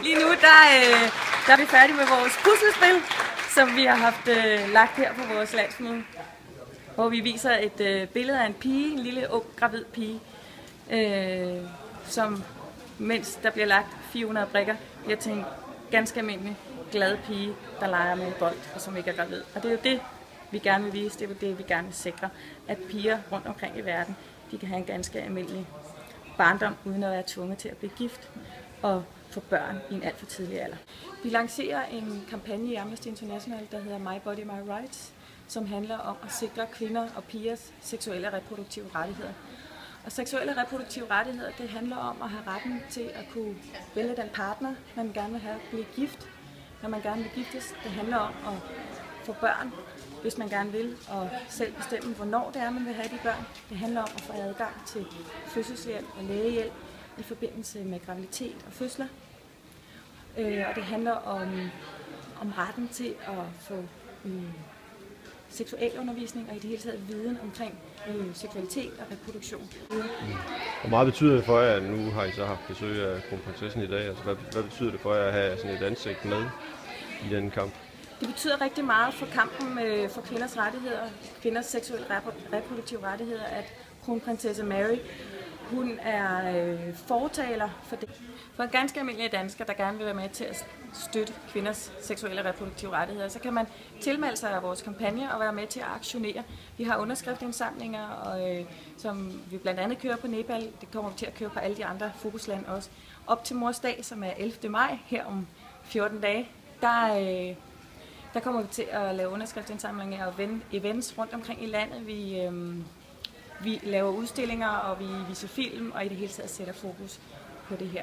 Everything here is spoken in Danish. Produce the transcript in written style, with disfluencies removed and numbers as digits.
Lige nu der er vi færdige med vores puslespil, som vi har haft lagt her på vores landsmøde, hvor vi viser et billede af en pige, en lille ung gravid pige, som mens der bliver lagt 400 brikker, bliver til en ganske almindelig glad pige, der leger med en bold og som ikke er gravid. Og det er jo det, vi gerne vil vise, det er det, vi gerne vil sikre, at piger rundt omkring i verden, de kan have en ganske almindelig barndom, uden at være tvunget til at blive gift og få børn i en alt for tidlig alder. Vi lancerer en kampagne i Amnesty International, der hedder My Body, My Rights, som handler om at sikre kvinder og pigers seksuelle og reproduktive rettigheder. Og seksuelle og reproduktive rettigheder, det handler om at have retten til at kunne vælge den partner, man gerne vil have, blive gift, når man gerne vil giftes. Det handler om at få børn, hvis man gerne vil, og selv bestemme, hvornår det er, man vil have de børn. Det handler om at få adgang til fødselshjælp og lægehjælp i forbindelse med graviditet og fødsler. Og det handler om retten til at få seksualundervisning og i det hele taget viden omkring seksualitet og reproduktion. Hvor meget betyder det for jer, at nu har I så haft besøg af kronprinsessen i dag? Altså, hvad betyder det for jer at have sådan et ansigt med i den kamp? Det betyder rigtig meget for kampen for kvinders rettigheder, kvinders seksuelle reproduktive rettigheder, at kronprinsesse Mary, hun er fortaler for det. For en ganske almindelig dansker, der gerne vil være med til at støtte kvinders seksuelle og reproduktive rettigheder, så kan man tilmelde sig af vores kampagne og være med til at aktionere. Vi har underskriftindsamlinger, som vi blandt andet kører på Nepal. Det kommer vi til at køre på alle de andre fokuslande også. Op til Mors Dag, som er 11. maj, her om 14 dage, der kommer vi til at lave underskriftsindsamlinger og events rundt omkring i landet. Vi laver udstillinger, og vi viser film, og i det hele taget sætter fokus på det her.